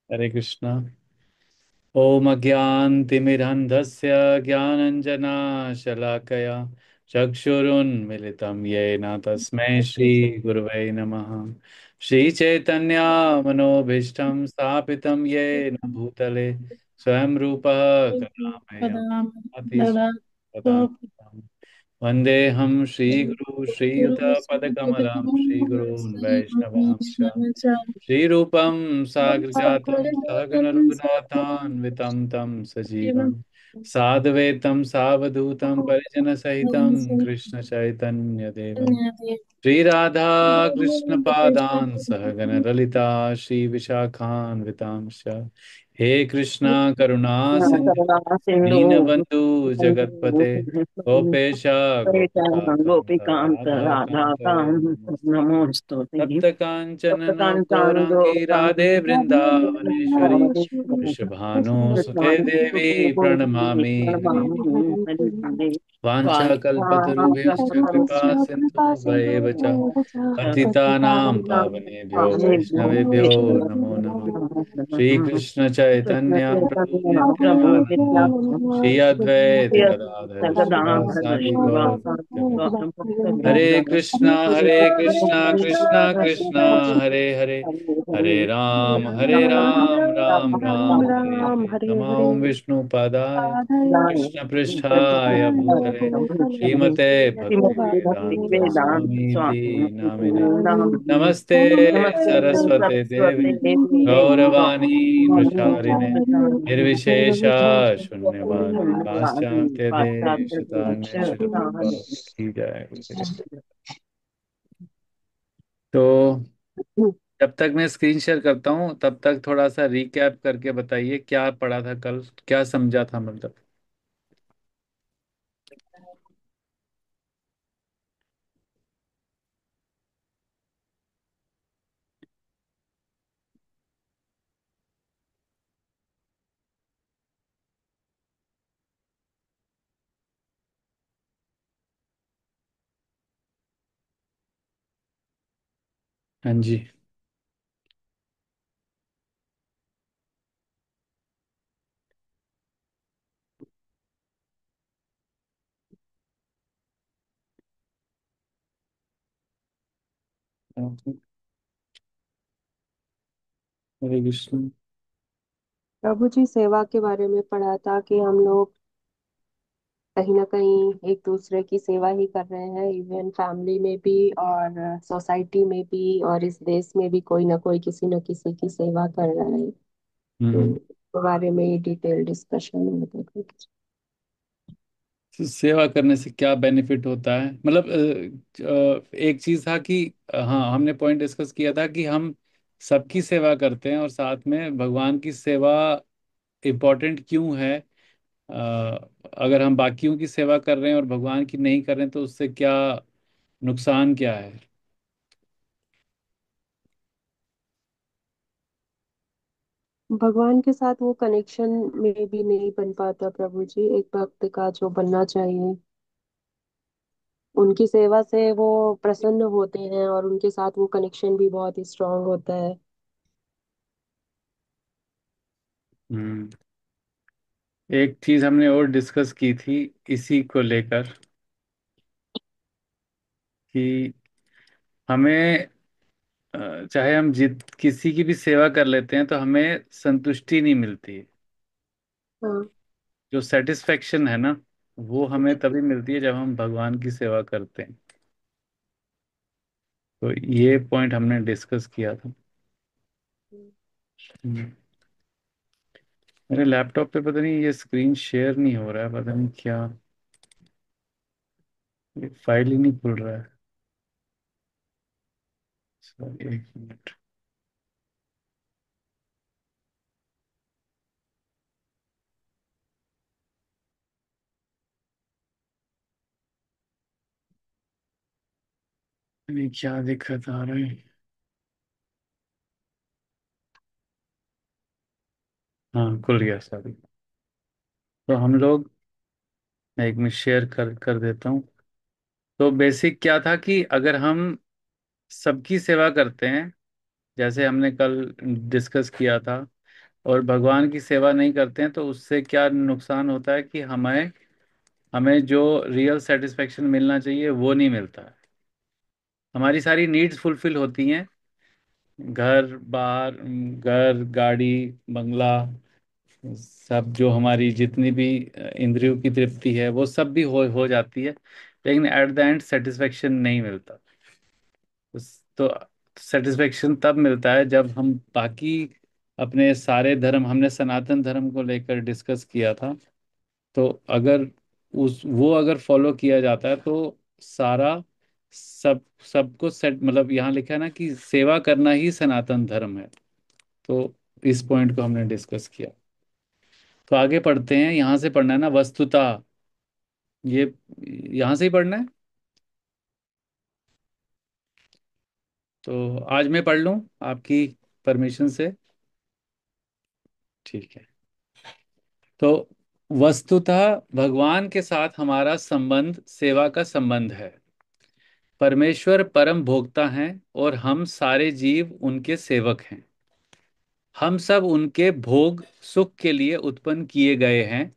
हरे कृष्णा। ओम अज्ञानतिमिरन्धस्य ज्ञानञ्जनाशलाकया चक्षुरुन्मिलितं येन तस्मै श्रीगुरवे नमः। श्रीचैतन्यमनोभीष्टं स्थापितं येन भूतले स्वयं रूपः कदा मह्यं ददाति स्वपदान्तिकम्। वन्देऽहं श्रीगुरु श्रीयुतपदकमलं श्रीगुरून् वैष्णवांश्च श्रीरूपं साग्रजातं सहगण रघुनाथान्वितं तं सजीवं साद्वैतं सावधूतं परिजनसहितं कृष्ण चैतन्यदेवं श्रीराधा कृष्ण पादान् सहगण ललिता श्रीविशाखान्वितांश्च हे कृष्णा करुणा सिंधु सिंधु दीनबन्धु जगत्पते गोपेश गोपिकान्त गोपिकांत राधा राधा कान्त कांत नमोस्तु तप्त कांचन सप्तकांतांगो गौरांगी राधे वृंदावनेश्वरी वृषभानुसुते देवी प्रणमामि हरिप्रिय। वाञ्छाकल्पतरुभ्यश्च कृपा सिन्धुभ्यैव च पतितानां पावनेभ्यो वैष्णवेभ्यो नमो नमः। श्रीकृष्ण चैतन्य प्रभु प्रभु नित्यानंद नित्यानंद श्री अद्वैत गदाधर जगदाधर श्रीवासादि गौर भक्तवृंद। गौतम हरे कृष्णा कृष्णा कृष्णा हरे हरे, हरे राम राम राम हरे हरे। हरे नमो हरे विष्णुपादाय पादाय कृष्ण पृष्ठाय भूतले श्रीमते भक्ति वेदांत वेदांत स्वामी इति स्वामी नामिने। नाम नमस्ते नमस्ते सरस्वते देवे सरस्वती देवी गौरवाणी प्रचारिणे निर्विशेषा शून्यवादी पाश्चात्य पाश्चात्य देशतान्य देश श्री की जय। तो जब तक मैं स्क्रीन शेयर करता हूँ तब तक थोड़ा सा रिकैप करके बताइए क्या पढ़ा था कल, क्या समझा था मतलब। हाँ जी। हरे कृष्ण। प्रभु जी सेवा के बारे में पढ़ा था कि हम लोग कहीं ना कहीं एक दूसरे की सेवा ही कर रहे हैं, इवन फैमिली में भी और सोसाइटी में भी और इस देश में भी कोई ना कोई किसी न किसी की सेवा कर रहा है। तो हम्म। इसके बारे में ही डिटेल डिस्कशन होगा कुछ। तो सेवा करने से क्या बेनिफिट होता है मतलब एक चीज था कि हाँ हमने पॉइंट डिस्कस किया था कि हम सबकी सेवा करते हैं और साथ में भगवान की सेवा इम्पोर्टेंट क्यों है। अगर हम बाकियों की सेवा कर रहे हैं और भगवान की नहीं कर रहे हैं तो उससे क्या नुकसान क्या है। भगवान के साथ वो कनेक्शन में भी नहीं बन पाता प्रभु जी, एक भक्त का जो बनना चाहिए। उनकी सेवा से वो प्रसन्न होते हैं और उनके साथ वो कनेक्शन भी बहुत ही स्ट्रांग होता है। हम्म। एक चीज हमने और डिस्कस की थी इसी को लेकर कि हमें चाहे हम जित किसी की भी सेवा कर लेते हैं तो हमें संतुष्टि नहीं मिलती। हाँ। जो सेटिस्फेक्शन है ना वो हमें तभी मिलती है जब हम भगवान की सेवा करते हैं। तो ये पॉइंट हमने डिस्कस किया था। हम्म। मेरे लैपटॉप पे पता नहीं ये स्क्रीन शेयर नहीं हो रहा है, पता नहीं क्या, ये फाइल ही नहीं खुल रहा है। सॉरी एक मिनट। नहीं क्या दिक्कत आ रहा है। हाँ खुल गया सॉरी। तो हम लोग, मैं एक मिनट शेयर कर कर देता हूँ। तो बेसिक क्या था कि अगर हम सबकी सेवा करते हैं जैसे हमने कल डिस्कस किया था और भगवान की सेवा नहीं करते हैं तो उससे क्या नुकसान होता है कि हमें हमें जो रियल सेटिस्फेक्शन मिलना चाहिए वो नहीं मिलता है। हमारी सारी नीड्स फुलफिल होती हैं, घर बार, घर गाड़ी बंगला, सब जो हमारी जितनी भी इंद्रियों की तृप्ति है वो सब भी हो जाती है, लेकिन एट द एंड सेटिस्फेक्शन नहीं मिलता। तो सेटिस्फेक्शन तब मिलता है जब हम बाकी अपने सारे धर्म, हमने सनातन धर्म को लेकर डिस्कस किया था, तो अगर उस वो अगर फॉलो किया जाता है तो सारा सब सबको सेट, मतलब यहाँ लिखा है ना कि सेवा करना ही सनातन धर्म है। तो इस पॉइंट को हमने डिस्कस किया। तो आगे पढ़ते हैं, यहाँ से पढ़ना है ना वस्तुतः, ये यहाँ से ही पढ़ना है। तो आज मैं पढ़ लूँ आपकी परमिशन से? ठीक है। तो वस्तुतः भगवान के साथ हमारा संबंध सेवा का संबंध है। परमेश्वर परम भोक्ता हैं और हम सारे जीव उनके सेवक हैं। हम सब उनके भोग सुख के लिए उत्पन्न किए गए हैं,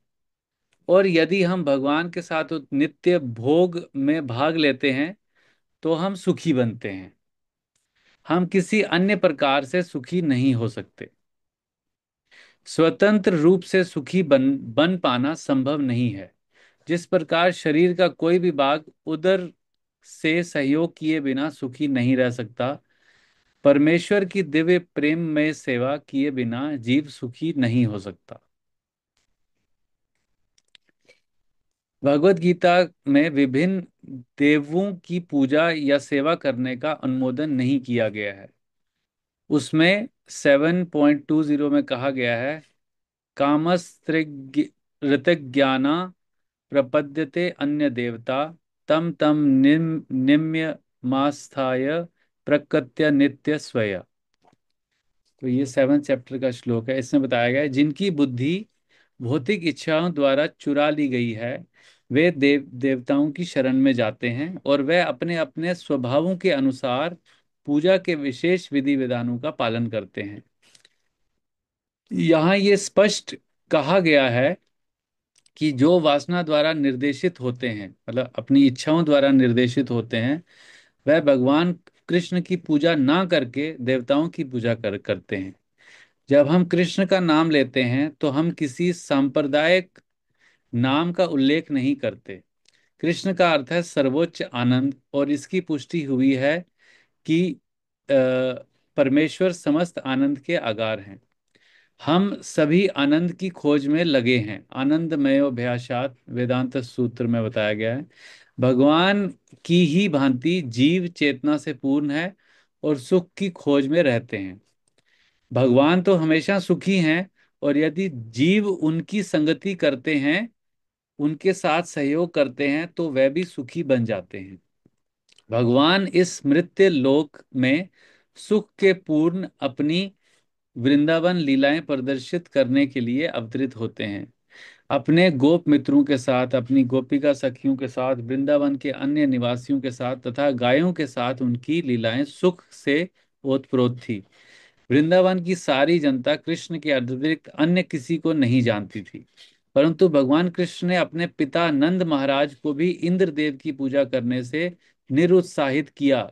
और यदि हम भगवान के साथ नित्य भोग में भाग लेते हैं तो हम सुखी बनते हैं। हम किसी अन्य प्रकार से सुखी नहीं हो सकते। स्वतंत्र रूप से सुखी बन पाना संभव नहीं है। जिस प्रकार शरीर का कोई भी भाग उदर से सहयोग किए बिना सुखी नहीं रह सकता, परमेश्वर की दिव्य प्रेम में सेवा किए बिना जीव सुखी नहीं हो सकता। भगवत गीता में विभिन्न देवों की पूजा या सेवा करने का अनुमोदन नहीं किया गया है। उसमें 7.20 में कहा गया है, कामस्त्रिगृतज्ञाना प्रपद्यते अन्य देवता तम तम निम्य मास्थाय प्रकृत्य नित्य स्वय। तो ये 7th चैप्टर का श्लोक है। इसमें बताया गया है, जिनकी बुद्धि भौतिक इच्छाओं द्वारा चुरा ली गई है, वे देवताओं की शरण में जाते हैं और वे अपने अपने स्वभावों के अनुसार पूजा के विशेष विधि विधानों का पालन करते हैं। यहाँ ये स्पष्ट कहा गया है कि जो वासना द्वारा निर्देशित होते हैं, मतलब अपनी इच्छाओं द्वारा निर्देशित होते हैं, वह भगवान कृष्ण की पूजा ना करके देवताओं की पूजा करते हैं। जब हम कृष्ण का नाम लेते हैं तो हम किसी सांप्रदायिक नाम का उल्लेख नहीं करते। कृष्ण का अर्थ है सर्वोच्च आनंद, और इसकी पुष्टि हुई है कि अ, परमेश्वर समस्त आनंद के आगार हैं। हम सभी आनंद की खोज में लगे हैं। आनंदमयोभ्यासात वेदांत सूत्र में बताया गया है, भगवान की ही भांति जीव चेतना से पूर्ण है और सुख की खोज में रहते हैं। भगवान तो हमेशा सुखी हैं, और यदि जीव उनकी संगति करते हैं, उनके साथ सहयोग करते हैं, तो वह भी सुखी बन जाते हैं। भगवान इस मृत्य लोक में सुख के पूर्ण अपनी वृंदावन लीलाएं प्रदर्शित करने के लिए अवतरित होते हैं। अपने गोप मित्रों के साथ, अपनी गोपिका सखियों के साथ, वृंदावन के अन्य निवासियों के साथ तथा गायों के साथ उनकी लीलाएं सुख से ओतप्रोत थी। वृंदावन की सारी जनता कृष्ण के अतिरिक्त अन्य किसी को नहीं जानती थी, परंतु भगवान कृष्ण ने अपने पिता नंद महाराज को भी इंद्रदेव की पूजा करने से निरुत्साहित किया,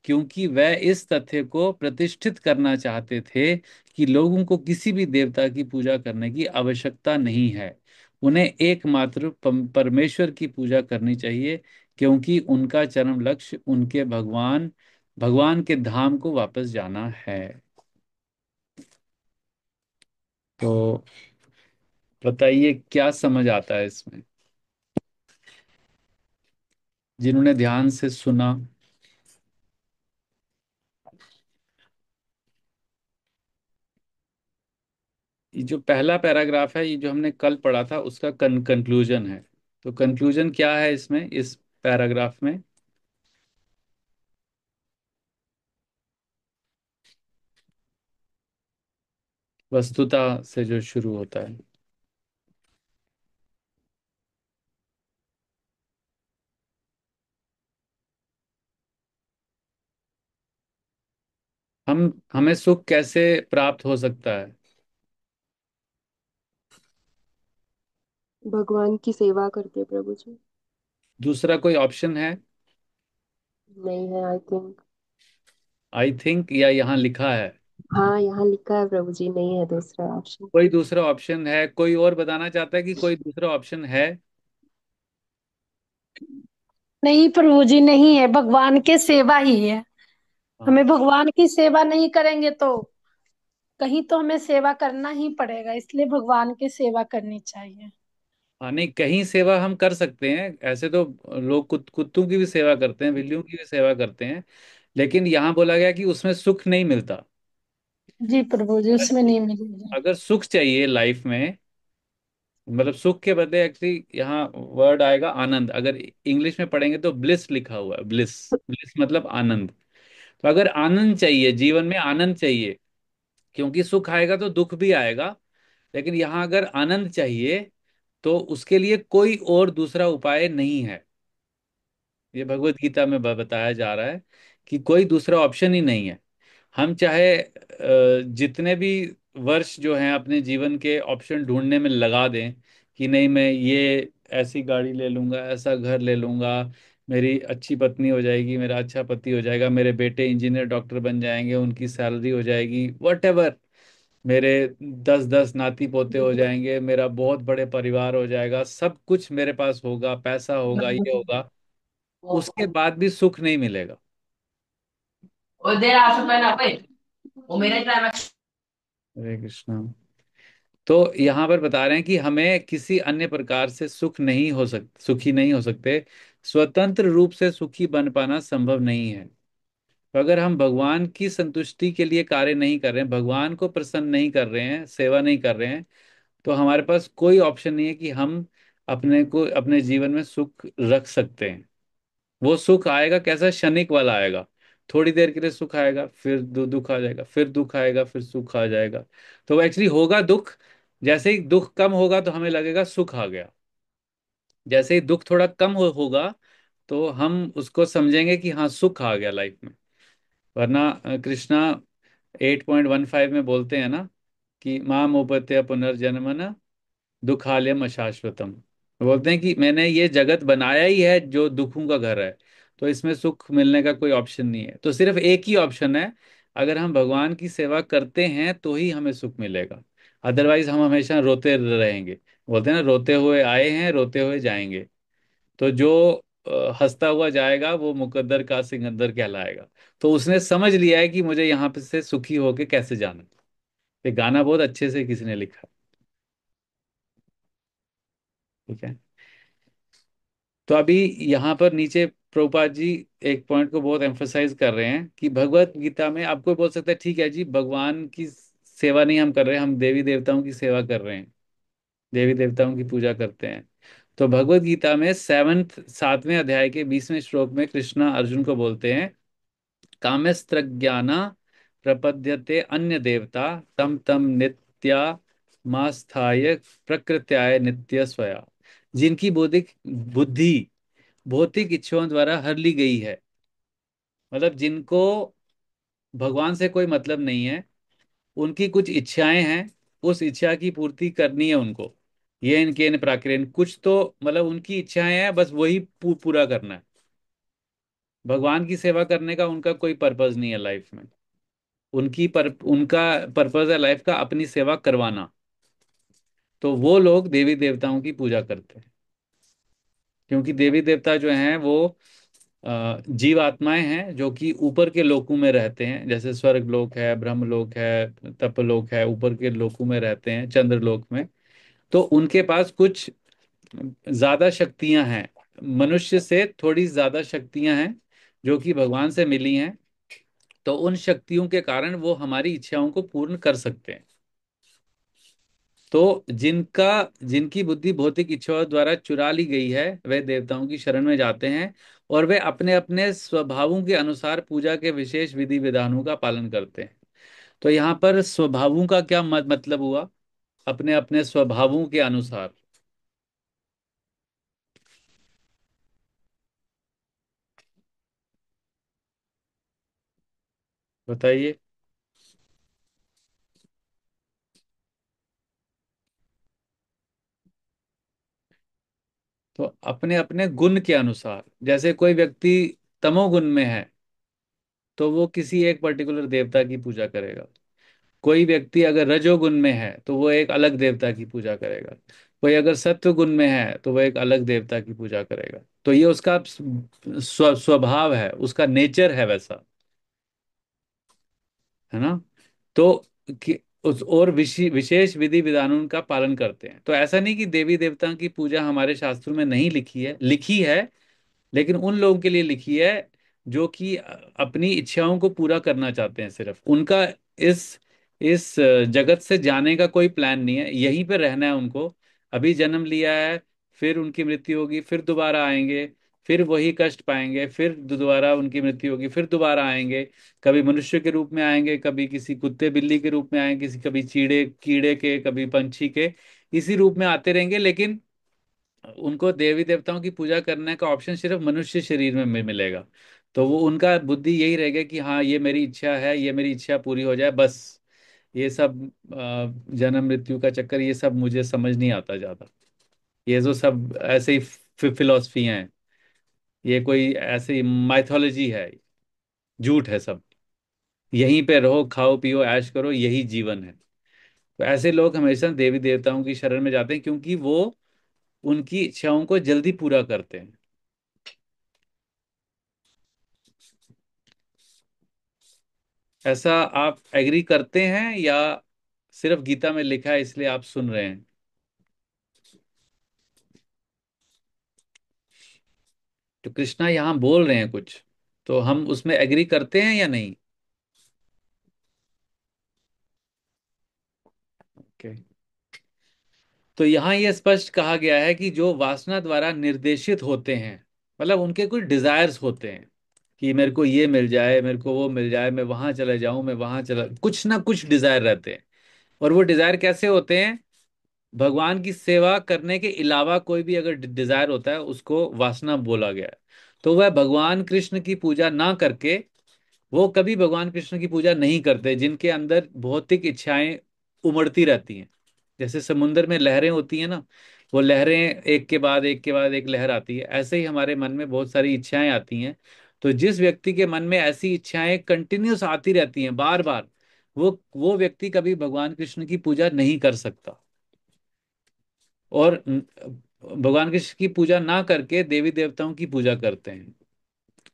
क्योंकि वह इस तथ्य को प्रतिष्ठित करना चाहते थे कि लोगों को किसी भी देवता की पूजा करने की आवश्यकता नहीं है। उन्हें एकमात्र परमेश्वर की पूजा करनी चाहिए, क्योंकि उनका चरम लक्ष्य उनके भगवान भगवान के धाम को वापस जाना है। तो बताइए क्या समझ आता है इसमें, जिन्होंने ध्यान से सुना? ये जो पहला पैराग्राफ है, ये जो हमने कल पढ़ा था उसका कंक्लूजन है। तो कंक्लूजन क्या है इसमें, इस पैराग्राफ में? वस्तुता से जो शुरू होता है। हमें सुख कैसे प्राप्त हो सकता है? भगवान की सेवा करके प्रभु जी। दूसरा कोई ऑप्शन है? नहीं है आई थिंक। आई थिंक या यहाँ लिखा है? हाँ यहाँ लिखा है प्रभु जी, नहीं है दूसरा ऑप्शन। कोई दूसरा ऑप्शन है? कोई और बताना चाहता है कि कोई दूसरा ऑप्शन है? नहीं प्रभु जी, नहीं है, भगवान के सेवा ही है। हाँ। हमें भगवान की सेवा नहीं करेंगे तो कहीं तो हमें सेवा करना ही पड़ेगा, इसलिए भगवान की सेवा करनी चाहिए। हाँ, नहीं, कहीं सेवा हम कर सकते हैं ऐसे तो। लोग कुत्तों की भी सेवा करते हैं, बिल्लियों की भी सेवा करते हैं। लेकिन यहाँ बोला गया कि उसमें सुख नहीं मिलता। जी प्रभु जी, अगर उसमें नहीं मिलेगी। अगर सुख चाहिए लाइफ में, मतलब सुख के बदले एक्चुअली यहाँ वर्ड आएगा आनंद। अगर इंग्लिश में पढ़ेंगे तो ब्लिस लिखा हुआ है, ब्लिस। ब्लिस मतलब आनंद। तो अगर आनंद चाहिए, जीवन में आनंद चाहिए, क्योंकि सुख आएगा तो दुख भी आएगा। लेकिन यहाँ अगर आनंद चाहिए तो उसके लिए कोई और दूसरा उपाय नहीं है। ये भगवत गीता में बताया जा रहा है कि कोई दूसरा ऑप्शन ही नहीं है। हम चाहे जितने भी वर्ष जो हैं अपने जीवन के ऑप्शन ढूंढने में लगा दें कि नहीं मैं ये ऐसी गाड़ी ले लूंगा, ऐसा घर ले लूंगा, मेरी अच्छी पत्नी हो जाएगी, मेरा अच्छा पति हो जाएगा, मेरे बेटे इंजीनियर डॉक्टर बन जाएंगे, उनकी सैलरी हो जाएगी, वट, मेरे 10-10 नाती पोते हो जाएंगे, मेरा बहुत बड़े परिवार हो जाएगा, सब कुछ मेरे पास होगा, पैसा होगा, ये होगा, उसके बाद भी सुख नहीं मिलेगा। हरे कृष्णा। तो यहाँ पर बता रहे हैं कि हमें किसी अन्य प्रकार से सुखी नहीं हो सकते। स्वतंत्र रूप से सुखी बन पाना संभव नहीं है। तो अगर हम भगवान की संतुष्टि के लिए कार्य नहीं कर रहे हैं, भगवान को प्रसन्न नहीं कर रहे हैं, सेवा नहीं कर रहे हैं, तो हमारे पास कोई ऑप्शन नहीं है कि हम अपने को अपने जीवन में सुख रख सकते हैं। वो सुख आएगा कैसा, क्षणिक वाला आएगा। थोड़ी देर के लिए सुख आएगा, फिर दुख आ जाएगा, फिर दुख आएगा, फिर सुख आ जाएगा। तो वो एक्चुअली होगा दुख। जैसे ही दुख कम होगा तो हमें लगेगा सुख आ गया। जैसे ही दुख थोड़ा कम होगा तो हम उसको समझेंगे कि हाँ सुख आ गया लाइफ में। वरना कृष्णा 8.15 में बोलते हैं ना कि माम उपत्य पुनर्जन्मन दुखालयम अशाश्वतम। बोलते हैं कि मैंने ये जगत बनाया ही है जो दुखों का घर है, तो इसमें सुख मिलने का कोई ऑप्शन नहीं है। तो सिर्फ एक ही ऑप्शन है, अगर हम भगवान की सेवा करते हैं तो ही हमें सुख मिलेगा। अदरवाइज हम हमेशा रोते रहेंगे। बोलते हैं ना, रोते हुए आए हैं रोते हुए जाएंगे। तो जो हंसता हुआ जाएगा वो मुकद्दर का सिकंदर कहलाएगा। तो उसने समझ लिया है कि मुझे यहाँ पे से सुखी होके कैसे जाना। ये गाना बहुत अच्छे से किसी ने लिखा। ठीक है। तो अभी यहाँ पर नीचे प्रभुपाद जी एक पॉइंट को बहुत एम्फोसाइज कर रहे हैं कि भगवत गीता में आपको बोल सकता है ठीक है जी, भगवान की सेवा नहीं हम कर रहे हैं, हम देवी देवताओं की सेवा कर रहे हैं, देवी देवताओं की पूजा करते हैं। तो भगवत गीता में 7वें अध्याय के 20वें श्लोक में कृष्णा अर्जुन को बोलते हैं, कामस्त्रज्ञाना प्रपद्यते अन्य देवता तम तम नित्या मास्थाय प्रकृत्याय नित्य स्वया। जिनकी बौद्धिक बुद्धि भौतिक इच्छाओं द्वारा हर ली गई है, मतलब जिनको भगवान से कोई मतलब नहीं है, उनकी कुछ इच्छाएं हैं, उस इच्छा की पूर्ति करनी है उनको। ये इनके इन प्राकृतिक कुछ तो मतलब उनकी इच्छाएं हैं, बस वही पूरा करना है। भगवान की सेवा करने का उनका कोई पर्पज नहीं है लाइफ में। उनका पर्पज है लाइफ का अपनी सेवा करवाना। तो वो लोग देवी देवताओं की पूजा करते हैं, क्योंकि देवी देवता जो हैं वो जीव आत्माएं हैं जो कि ऊपर के लोकों में रहते हैं, जैसे स्वर्ग लोक है, ब्रह्म लोक है, तपलोक है, ऊपर के लोकों में रहते हैं, चंद्र लोक में। तो उनके पास कुछ ज्यादा शक्तियां हैं, मनुष्य से थोड़ी ज्यादा शक्तियां हैं जो कि भगवान से मिली हैं। तो उन शक्तियों के कारण वो हमारी इच्छाओं को पूर्ण कर सकते हैं। तो जिनकी बुद्धि भौतिक इच्छाओं द्वारा चुरा ली गई है, वे देवताओं की शरण में जाते हैं और वे अपने अपने स्वभावों के अनुसार पूजा के विशेष विधि विधानों का पालन करते हैं। तो यहाँ पर स्वभावों का क्या मतलब हुआ? अपने अपने स्वभावों के अनुसार। बताइए। तो अपने अपने गुण के अनुसार, जैसे कोई व्यक्ति तमोगुण में है तो वो किसी एक पर्टिकुलर देवता की पूजा करेगा। कोई व्यक्ति अगर रजोगुण में है तो वो एक अलग देवता की पूजा करेगा। कोई अगर सत्व गुण में है तो वो एक अलग देवता की पूजा करेगा। तो ये उसका स्वभाव है, उसका नेचर है वैसा, है ना। तो उस और विशेष विधि विधानों का पालन करते हैं। तो ऐसा नहीं कि देवी देवताओं की पूजा हमारे शास्त्रों में नहीं लिखी है, लिखी है, लेकिन उन लोगों के लिए लिखी है जो कि अपनी इच्छाओं को पूरा करना चाहते हैं। सिर्फ उनका इस इस जगत से जाने का कोई प्लान नहीं है, यहीं पे रहना है उनको। अभी जन्म लिया है, फिर उनकी मृत्यु होगी, फिर दोबारा आएंगे, फिर वही कष्ट पाएंगे, फिर दोबारा उनकी मृत्यु होगी, फिर दोबारा आएंगे। कभी मनुष्य के रूप में आएंगे, कभी किसी कुत्ते बिल्ली के रूप में आएंगे, किसी कभी चीड़े कीड़े के, कभी पंछी के, इसी रूप में आते रहेंगे। लेकिन उनको देवी देवताओं की पूजा करने का ऑप्शन सिर्फ मनुष्य शरीर में मिलेगा। तो वो उनका बुद्धि यही रहेगा कि हाँ ये मेरी इच्छा है, ये मेरी इच्छा पूरी हो जाए बस। ये सब जन्म मृत्यु का चक्कर, ये सब मुझे समझ नहीं आता ज्यादा। ये जो सब ऐसे ही फिलोसफी हैं, ये कोई ऐसी माइथोलॉजी है, झूठ है सब। यहीं पे रहो, खाओ पियो ऐश करो, यही जीवन है। तो ऐसे लोग हमेशा देवी देवताओं की शरण में जाते हैं क्योंकि वो उनकी इच्छाओं को जल्दी पूरा करते हैं। ऐसा आप एग्री करते हैं या सिर्फ गीता में लिखा है इसलिए आप सुन रहे हैं? तो कृष्णा यहाँ बोल रहे हैं कुछ, तो हम उसमें एग्री करते हैं या नहीं? ओके। तो यहाँ ये स्पष्ट कहा गया है कि जो वासना द्वारा निर्देशित होते हैं, मतलब उनके कुछ डिजायर्स होते हैं कि मेरे को ये मिल जाए, मेरे को वो मिल जाए, मैं वहां चले जाऊं, मैं वहां चला, कुछ ना कुछ डिजायर रहते हैं। और वो डिजायर कैसे होते हैं? भगवान की सेवा करने के अलावा कोई भी अगर डिजायर होता है उसको वासना बोला गया है। तो वह भगवान कृष्ण की पूजा ना करके, वो कभी भगवान कृष्ण की पूजा नहीं करते जिनके अंदर भौतिक इच्छाएं उमड़ती रहती हैं। जैसे समुन्द्र में लहरें होती हैं ना, वो लहरें एक के बाद एक के बाद एक लहर आती है, ऐसे ही हमारे मन में बहुत सारी इच्छाएं आती हैं। तो जिस व्यक्ति के मन में ऐसी इच्छाएं कंटिन्यूस आती रहती हैं बार बार, वो व्यक्ति कभी भगवान कृष्ण की पूजा नहीं कर सकता। और भगवान कृष्ण की पूजा ना करके देवी देवताओं की पूजा करते हैं।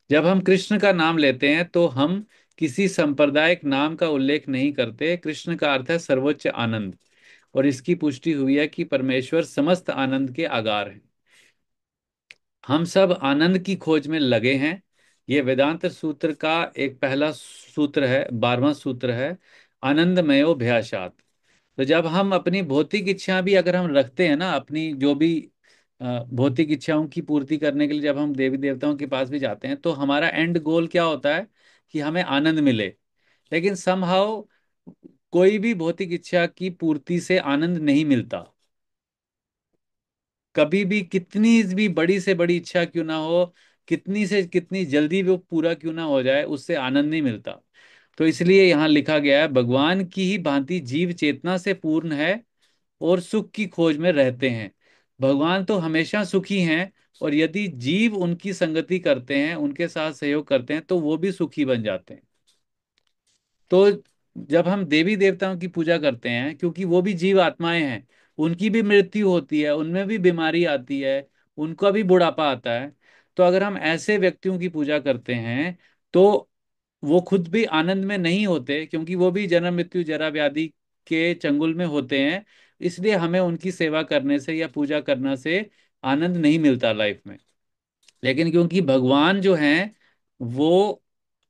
जब हम कृष्ण का नाम लेते हैं तो हम किसी सांप्रदायिक नाम का उल्लेख नहीं करते। कृष्ण का अर्थ है सर्वोच्च आनंद, और इसकी पुष्टि हुई है कि परमेश्वर समस्त आनंद के आगार हैं। हम सब आनंद की खोज में लगे हैं। ये वेदांत सूत्र का एक पहला सूत्र है, 12वां सूत्र है, आनंदमयोभ्यासात्। तो जब हम अपनी भौतिक इच्छा भी अगर हम रखते हैं ना, अपनी जो भी भौतिक इच्छाओं की पूर्ति करने के लिए जब हम देवी देवताओं के पास भी जाते हैं तो हमारा एंड गोल क्या होता है? कि हमें आनंद मिले। लेकिन समहाउ कोई भी भौतिक इच्छा की पूर्ति से आनंद नहीं मिलता। कभी भी कितनी भी बड़ी से बड़ी इच्छा क्यों ना हो, कितनी से कितनी जल्दी वो पूरा क्यों ना हो जाए, उससे आनंद नहीं मिलता। तो इसलिए यहाँ लिखा गया है, भगवान की ही भांति जीव चेतना से पूर्ण है और सुख की खोज में रहते हैं। भगवान तो हमेशा सुखी हैं, और यदि जीव उनकी संगति करते हैं, उनके साथ सहयोग करते हैं, तो वो भी सुखी बन जाते हैं। तो जब हम देवी देवताओं की पूजा करते हैं, क्योंकि वो भी जीव आत्माएं हैं, उनकी भी मृत्यु होती है, उनमें भी बीमारी आती है, उनका भी बुढ़ापा आता है। तो अगर हम ऐसे व्यक्तियों की पूजा करते हैं तो वो खुद भी आनंद में नहीं होते, क्योंकि वो भी जन्म मृत्यु जरा व्याधि के चंगुल में होते हैं। इसलिए हमें उनकी सेवा करने से या पूजा करने से आनंद नहीं मिलता लाइफ में। लेकिन क्योंकि भगवान जो हैं, वो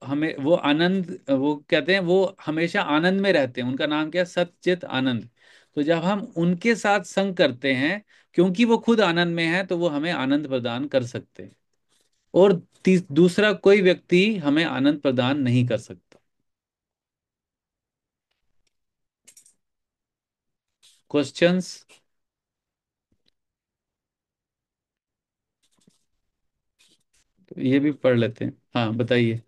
हमें वो आनंद, वो कहते हैं वो हमेशा आनंद में रहते हैं, उनका नाम क्या है? सच्चित आनंद। तो जब हम उनके साथ संग करते हैं, क्योंकि वो खुद आनंद में है, तो वो हमें आनंद प्रदान कर सकते हैं। और दूसरा कोई व्यक्ति हमें आनंद प्रदान नहीं कर सकता। क्वेश्चंस? तो ये भी पढ़ लेते हैं, हाँ बताइए।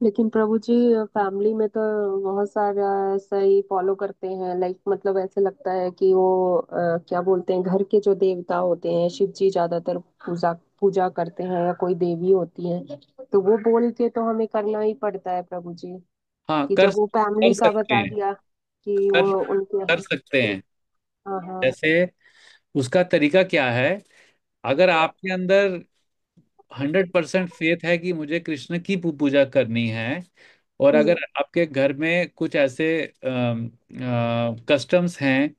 लेकिन प्रभु जी, फैमिली में तो बहुत सारा ऐसा ही फॉलो करते हैं। लाइक मतलब ऐसे लगता है कि वो क्या बोलते हैं, घर के जो देवता होते हैं, शिव जी ज्यादातर पूजा पूजा करते हैं, या कोई देवी होती है, तो वो बोल के तो हमें करना ही पड़ता है प्रभु जी। हाँ, कि कर जब वो कर फैमिली का सकते बता हैं। दिया कि कर वो उनके कर यहाँ। सकते हैं। हाँ हाँ। जैसे उसका तरीका क्या है, अगर आपके अंदर 100% फेथ है कि मुझे कृष्ण की पूजा करनी है, और हम्म। अगर आपके घर में कुछ ऐसे कस्टम्स हैं,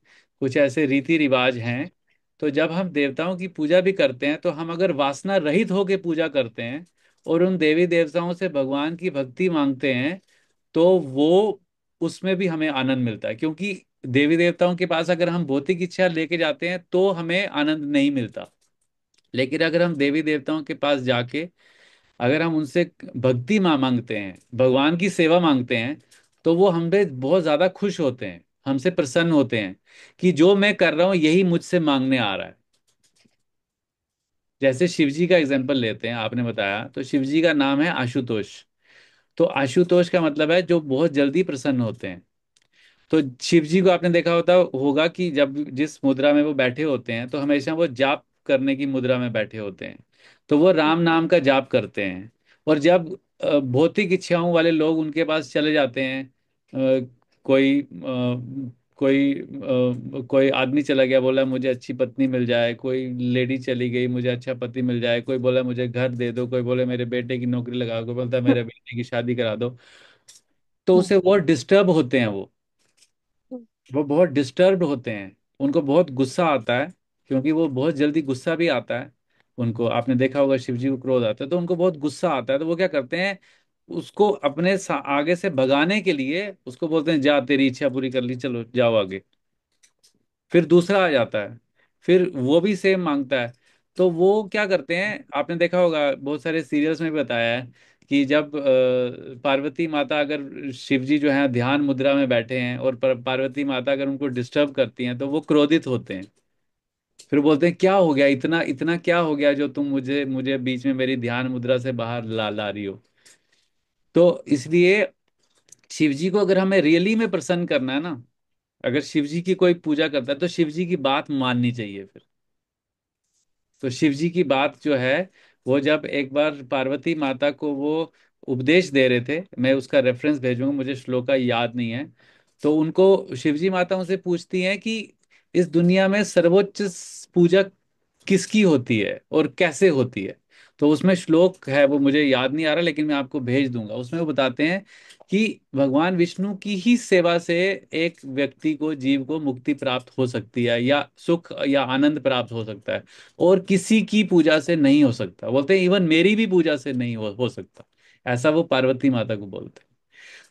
कुछ ऐसे रीति रिवाज हैं, तो जब हम देवताओं की पूजा भी करते हैं तो हम अगर वासना रहित होकर पूजा करते हैं और उन देवी देवताओं से भगवान की भक्ति मांगते हैं, तो वो उसमें भी हमें आनंद मिलता है। क्योंकि देवी देवताओं के पास अगर हम भौतिक इच्छा लेके जाते हैं तो हमें आनंद नहीं मिलता। लेकिन अगर हम देवी देवताओं के पास जाके अगर हम उनसे भक्ति मांगते हैं, भगवान की सेवा मांगते हैं, तो वो हम पे बहुत ज्यादा खुश होते हैं, हमसे प्रसन्न होते हैं कि जो मैं कर रहा हूं यही मुझसे मांगने आ रहा है। जैसे शिव जी का एग्जाम्पल लेते हैं, आपने बताया, तो शिव जी का नाम है आशुतोष। तो आशुतोष का मतलब है जो बहुत जल्दी प्रसन्न होते हैं। तो शिव जी को आपने देखा होगा कि जब जिस मुद्रा में वो बैठे होते हैं तो हमेशा वो जाप करने की मुद्रा में बैठे होते हैं। तो वो राम नाम का जाप करते हैं। और जब भौतिक इच्छाओं वाले लोग उनके पास चले जाते हैं, कोई आदमी चला गया, बोला मुझे अच्छी पत्नी मिल जाए, कोई लेडी चली गई मुझे अच्छा पति मिल जाए, कोई बोला मुझे घर दे दो, कोई बोले मेरे बेटे की नौकरी लगा, कोई बोलता है मेरे बेटे की शादी करा दो, तो उसे बहुत डिस्टर्ब होते हैं। वो बहुत डिस्टर्ब्ड होते हैं, उनको बहुत गुस्सा आता है। क्योंकि वो बहुत जल्दी गुस्सा भी आता है उनको, आपने देखा होगा शिव जी को क्रोध आता है तो उनको बहुत गुस्सा आता है, तो वो क्या करते हैं, उसको अपने आगे से भगाने के लिए उसको बोलते हैं जा तेरी इच्छा पूरी कर ली, चलो जाओ आगे। फिर दूसरा आ जाता है, फिर वो भी सेम मांगता है। तो वो क्या करते हैं, आपने देखा होगा बहुत सारे सीरियल्स में भी बताया है कि जब पार्वती माता, अगर शिव जी जो है ध्यान मुद्रा में बैठे हैं और पार्वती माता अगर उनको डिस्टर्ब करती हैं तो वो क्रोधित होते हैं। फिर बोलते हैं क्या हो गया, इतना इतना क्या हो गया जो तुम मुझे मुझे बीच में मेरी ध्यान मुद्रा से बाहर ला ला रही हो। तो इसलिए शिव जी को अगर हमें रियली में प्रसन्न करना है ना, अगर शिव जी की कोई पूजा करता है तो शिव जी की बात माननी चाहिए फिर। तो शिव जी की बात जो है, वो जब एक बार पार्वती माता को वो उपदेश दे रहे थे, मैं उसका रेफरेंस भेजूंगा, मुझे श्लोका याद नहीं है। तो उनको शिव जी माता उनसे पूछती हैं कि इस दुनिया में सर्वोच्च पूजा किसकी होती है और कैसे होती है। तो उसमें श्लोक है, वो मुझे याद नहीं आ रहा लेकिन मैं आपको भेज दूंगा। उसमें वो बताते हैं कि भगवान विष्णु की ही सेवा से एक व्यक्ति को, जीव को मुक्ति प्राप्त हो सकती है, या सुख या आनंद प्राप्त हो सकता है, और किसी की पूजा से नहीं हो सकता। बोलते हैं इवन मेरी भी पूजा से नहीं हो सकता। ऐसा वो पार्वती माता को बोलते हैं।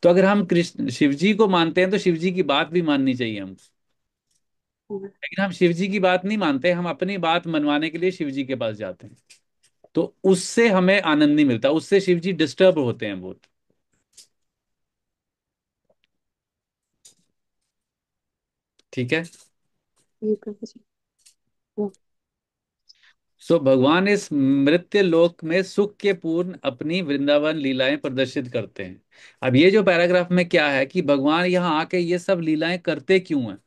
तो अगर हम कृष्ण शिव जी को मानते हैं तो शिव जी की बात भी माननी चाहिए हमको। लेकिन हम शिव जी की बात नहीं मानते, हम अपनी बात मनवाने के लिए शिव जी के पास जाते हैं, तो उससे हमें आनंद नहीं मिलता, उससे शिव जी डिस्टर्ब होते हैं बहुत। ठीक है। ये प्रभु जी। हम्म। सो भगवान इस मृत्य लोक में सुख के पूर्ण अपनी वृंदावन लीलाएं प्रदर्शित करते हैं। अब ये जो पैराग्राफ में क्या है कि भगवान यहाँ आके ये सब लीलाएं करते क्यों हैं,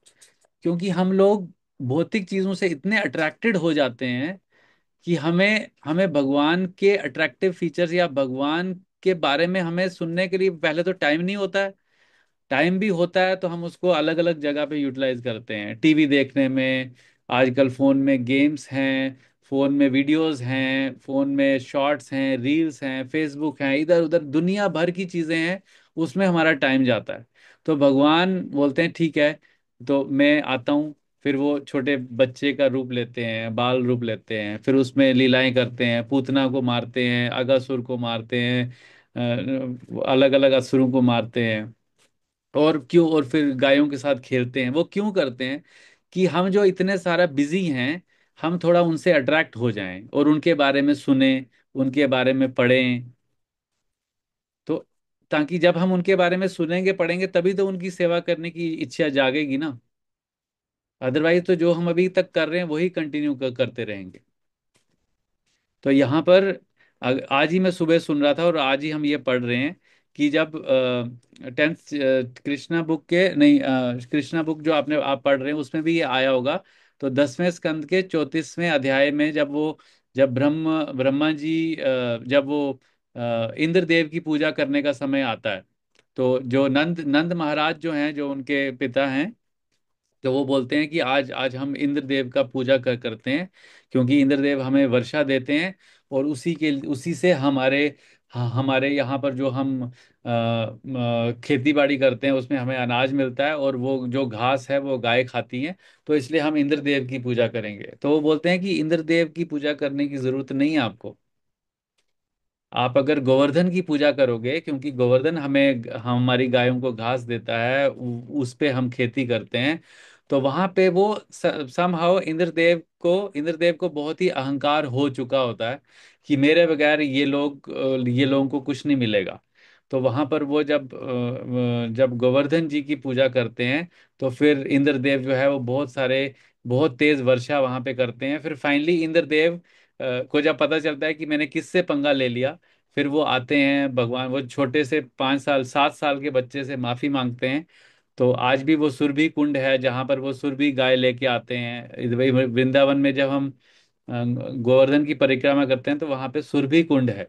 क्योंकि हम लोग भौतिक चीजों से इतने अट्रैक्टेड हो जाते हैं कि हमें हमें भगवान के अट्रैक्टिव फीचर्स या भगवान के बारे में हमें सुनने के लिए पहले तो टाइम नहीं होता है। टाइम भी होता है तो हम उसको अलग अलग जगह पे यूटिलाइज करते हैं, टीवी देखने में, आजकल फोन में गेम्स हैं, फोन में वीडियोस हैं, फोन में शॉर्ट्स हैं, रील्स हैं, फेसबुक हैं, इधर उधर दुनिया भर की चीजें हैं, उसमें हमारा टाइम जाता है। तो भगवान बोलते हैं ठीक है, तो मैं आता हूँ। फिर वो छोटे बच्चे का रूप लेते हैं, बाल रूप लेते हैं, फिर उसमें लीलाएं करते हैं, पूतना को मारते हैं, अगासुर को मारते हैं, अलग अलग असुरों को मारते हैं। और क्यों, और फिर गायों के साथ खेलते हैं। वो क्यों करते हैं कि हम जो इतने सारा बिजी हैं, हम थोड़ा उनसे अट्रैक्ट हो जाएं और उनके बारे में सुने, उनके बारे में पढ़ें। तो ताकि जब हम उनके बारे में सुनेंगे पढ़ेंगे तभी तो उनकी सेवा करने की इच्छा जागेगी ना। अदरवाइज तो जो हम अभी तक कर रहे हैं वही कंटिन्यू करते रहेंगे। तो यहाँ पर आज ही मैं सुबह सुन रहा था और आज ही हम ये पढ़ रहे हैं कि जब 10th कृष्णा बुक के नहीं, कृष्णा बुक जो आप पढ़ रहे हैं उसमें भी ये आया होगा। तो 10वें स्कंद के 34वें अध्याय में जब ब्रह्मा जी जब वो इंद्रदेव की पूजा करने का समय आता है, तो जो नंद नंद महाराज जो हैं, जो उनके पिता हैं, तो वो बोलते हैं कि आज आज हम इंद्रदेव का पूजा करते हैं, क्योंकि इंद्रदेव हमें वर्षा देते हैं, और उसी से हमारे यहाँ पर जो हम खेती बाड़ी करते हैं उसमें हमें अनाज मिलता है, और वो जो घास है वो गाय खाती है। तो इसलिए हम इंद्रदेव की पूजा करेंगे। तो वो बोलते हैं कि इंद्रदेव की पूजा करने की जरूरत नहीं है आपको। आप अगर गोवर्धन की पूजा करोगे, क्योंकि गोवर्धन हमें हमारी गायों को घास देता है, उस पे हम खेती करते हैं, तो वहां पे वो समहाउ इंद्रदेव को बहुत ही अहंकार हो चुका होता है कि मेरे बगैर ये लोगों को कुछ नहीं मिलेगा। तो वहां पर वो जब गोवर्धन जी की पूजा करते हैं, तो फिर इंद्रदेव जो है वो बहुत तेज वर्षा वहां पे करते हैं। फिर फाइनली इंद्रदेव को जब पता चलता है कि मैंने किससे पंगा ले लिया, फिर वो आते हैं भगवान, वो छोटे से 5 साल 7 साल के बच्चे से माफी मांगते हैं। तो आज भी वो सुरभि कुंड है जहां पर वो सुरभि गाय लेके आते हैं। वही वृंदावन में जब हम गोवर्धन की परिक्रमा करते हैं तो वहां पे सुरभि कुंड है।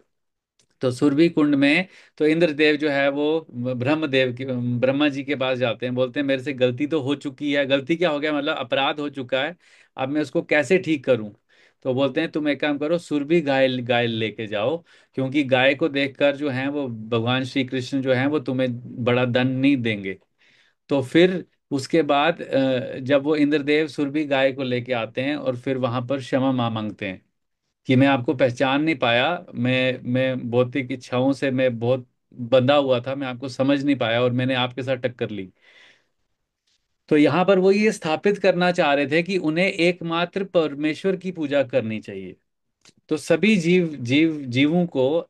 तो सुरभि कुंड में तो इंद्रदेव जो है वो ब्रह्मा जी के पास जाते हैं, बोलते हैं मेरे से गलती तो हो चुकी है। गलती क्या हो गया, मतलब अपराध हो चुका है, अब मैं उसको कैसे ठीक करूं। तो बोलते हैं तुम एक काम करो, सुरभि गाय गाय लेके जाओ, क्योंकि गाय को देखकर जो है वो भगवान श्री कृष्ण जो है वो तुम्हें बड़ा दंड नहीं देंगे। तो फिर उसके बाद जब वो इंद्रदेव सुरभि गाय को लेके आते हैं और फिर वहां पर क्षमा मांगते हैं कि मैं आपको पहचान नहीं पाया, मैं भौतिक इच्छाओं से मैं बहुत बंधा हुआ था, मैं आपको समझ नहीं पाया और मैंने आपके साथ टक्कर ली। तो यहाँ पर वो ये स्थापित करना चाह रहे थे कि उन्हें एकमात्र परमेश्वर की पूजा करनी चाहिए। तो सभी जीवों को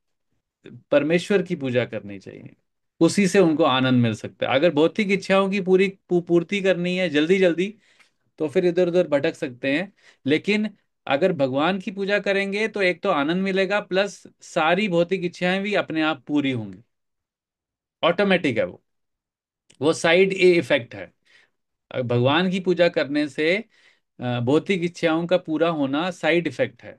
परमेश्वर की पूजा करनी चाहिए, उसी से उनको आनंद मिल सकता है। अगर भौतिक इच्छाओं की पूर्ति करनी है जल्दी जल्दी, तो फिर इधर उधर भटक सकते हैं। लेकिन अगर भगवान की पूजा करेंगे तो एक तो आनंद मिलेगा, प्लस सारी भौतिक इच्छाएं भी अपने आप पूरी होंगी। ऑटोमेटिक है वो साइड ए इफेक्ट है। भगवान की पूजा करने से भौतिक इच्छाओं का पूरा होना साइड इफेक्ट है।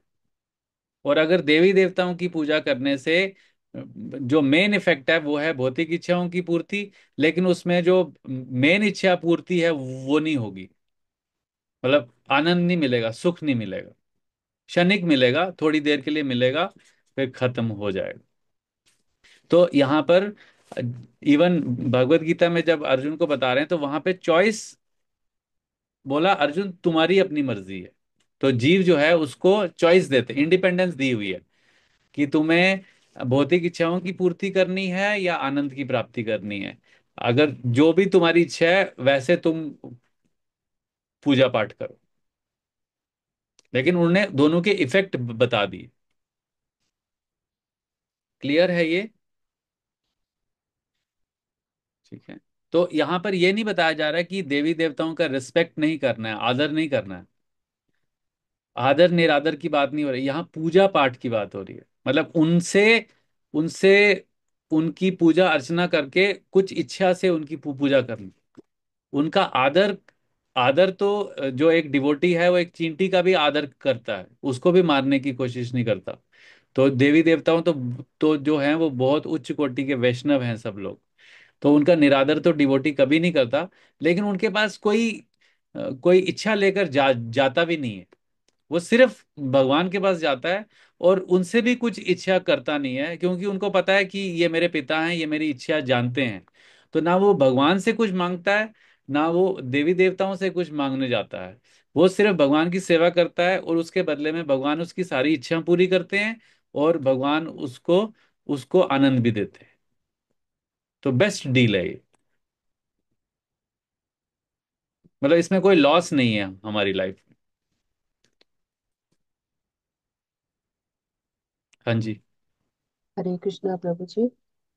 और अगर देवी देवताओं की पूजा करने से जो मेन इफेक्ट है वो है भौतिक इच्छाओं की पूर्ति, लेकिन उसमें जो मेन इच्छा पूर्ति है वो नहीं होगी। मतलब आनंद नहीं मिलेगा, सुख नहीं मिलेगा, क्षणिक मिलेगा, थोड़ी देर के लिए मिलेगा, फिर खत्म हो जाएगा। तो यहाँ पर इवन भगवत गीता में जब अर्जुन को बता रहे हैं तो वहां पे चॉइस बोला, अर्जुन तुम्हारी अपनी मर्जी है। तो जीव जो है उसको चॉइस देते, इंडिपेंडेंस दी हुई है कि तुम्हें भौतिक इच्छाओं की पूर्ति करनी है या आनंद की प्राप्ति करनी है। अगर जो भी तुम्हारी इच्छा है वैसे तुम पूजा पाठ करो, लेकिन उन्होंने दोनों के इफेक्ट बता दिए। क्लियर है ये? ठीक है। तो यहाँ पर यह नहीं बताया जा रहा है कि देवी देवताओं का रिस्पेक्ट नहीं करना है, आदर नहीं करना है। आदर निरादर की बात नहीं हो रही, यहाँ पूजा पाठ की बात हो रही है। मतलब उनसे उनसे उनकी पूजा अर्चना करके कुछ इच्छा से उनकी पूजा करनी, उनका आदर। आदर तो जो एक डिवोटी है वो एक चींटी का भी आदर करता है, उसको भी मारने की कोशिश नहीं करता। तो देवी देवताओं तो जो हैं वो बहुत उच्च कोटि के वैष्णव हैं सब लोग, तो उनका निरादर तो डिवोटी कभी नहीं करता। लेकिन उनके पास कोई इच्छा लेकर जाता भी नहीं है, वो सिर्फ भगवान के पास जाता है, और उनसे भी कुछ इच्छा करता नहीं है, क्योंकि उनको पता है कि ये मेरे पिता हैं, ये मेरी इच्छा जानते हैं। तो ना वो भगवान से कुछ मांगता है, ना वो देवी देवताओं से कुछ मांगने जाता है। वो सिर्फ भगवान की सेवा करता है, और उसके बदले में भगवान उसकी सारी इच्छा पूरी करते हैं, और भगवान उसको उसको आनंद भी देते हैं। तो बेस्ट डील है ये। मतलब इसमें कोई लॉस नहीं है हमारी लाइफ में। हाँ जी। हरे कृष्णा प्रभु जी।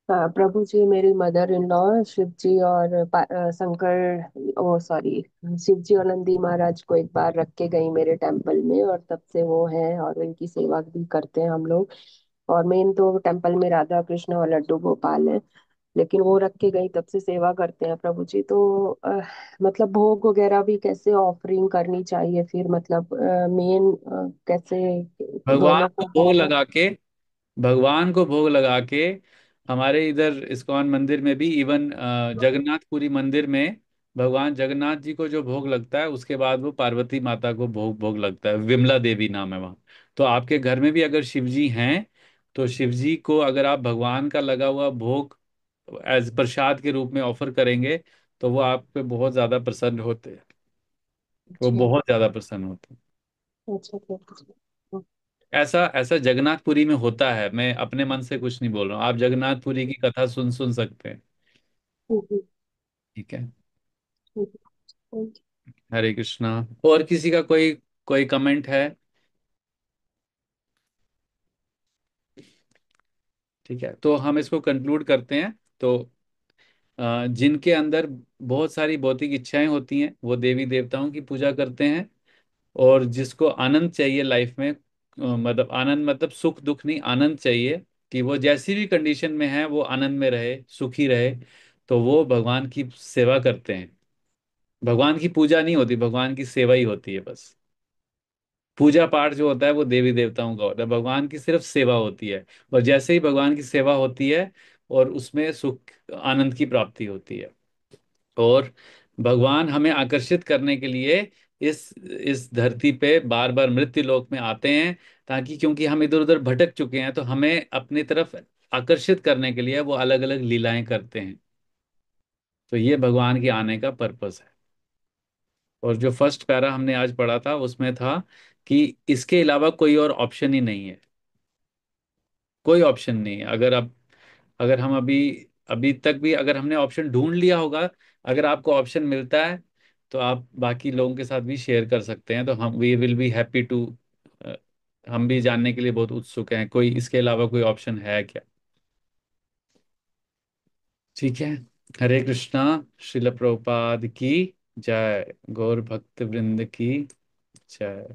हाँ प्रभु जी, मेरी मदर इन लॉ शिव जी और शंकर, ओ सॉरी, शिव जी और नंदी महाराज को एक बार रख के गई मेरे टेम्पल में, और तब से वो हैं और उनकी सेवा भी करते हैं हम लोग। और मेन तो टेम्पल में राधा कृष्ण और लड्डू गोपाल है। लेकिन वो रख के गई, तब से सेवा करते हैं प्रभु जी। तो मतलब भोग वगैरह भी कैसे ऑफरिंग करनी चाहिए फिर, मतलब मेन कैसे भगवान दोनों को को भोग बैलेंस। लगा के, भगवान को भोग लगा के, हमारे इधर इस्कॉन मंदिर में भी, इवन जगन्नाथपुरी मंदिर में भगवान जगन्नाथ जी को जो भोग लगता है, उसके बाद वो पार्वती माता को भोग भोग लगता है। विमला देवी नाम है वहाँ। तो आपके घर में भी अगर शिव जी हैं, तो शिव जी को अगर आप भगवान का लगा हुआ भोग एज प्रसाद के रूप में ऑफर करेंगे, तो वो आप पे बहुत ज्यादा प्रसन्न होते हैं। वो अच्छा बहुत ज्यादा प्रसन्न होते हैं। अच्छा प्रभु जी। ऐसा ऐसा जगन्नाथपुरी में होता है, मैं अपने मन से कुछ नहीं बोल रहा हूँ, आप जगन्नाथपुरी की कथा सुन सुन सकते हैं। हम्म, ठीक है। हम्म, हम्म। हरे कृष्णा। और किसी का कोई कोई कमेंट है? ठीक है, तो हम इसको कंक्लूड करते हैं। तो जिनके अंदर बहुत सारी भौतिक इच्छाएं होती हैं, वो देवी देवताओं की पूजा करते हैं। और जिसको आनंद चाहिए लाइफ में, मतलब आनंद मतलब सुख दुख नहीं, आनंद चाहिए, कि वो जैसी भी कंडीशन में है वो आनंद में रहे, सुखी रहे, तो वो भगवान की सेवा करते हैं। भगवान की पूजा नहीं होती, भगवान की सेवा ही होती है बस। पूजा पाठ जो होता है वो देवी देवताओं का होता है, भगवान की सिर्फ सेवा होती है। और जैसे ही भगवान की सेवा होती है, और उसमें सुख आनंद की प्राप्ति होती है। और भगवान हमें आकर्षित करने के लिए इस धरती पे बार बार मृत्यु लोक में आते हैं, ताकि, क्योंकि हम इधर उधर भटक चुके हैं, तो हमें अपनी तरफ आकर्षित करने के लिए वो अलग अलग लीलाएं करते हैं। तो ये भगवान के आने का पर्पस है। और जो फर्स्ट पैरा हमने आज पढ़ा था, उसमें था कि इसके अलावा कोई और ऑप्शन ही नहीं है। कोई ऑप्शन नहीं है। अगर हम अभी अभी तक भी अगर हमने ऑप्शन ढूंढ लिया होगा, अगर आपको ऑप्शन मिलता है, तो आप बाकी लोगों के साथ भी शेयर कर सकते हैं। तो हम we will be happy to, हम भी जानने के लिए बहुत उत्सुक हैं, कोई इसके अलावा कोई ऑप्शन है क्या। ठीक है। हरे कृष्णा। श्रील प्रभुपाद की जय। गौर भक्त वृंद की जय।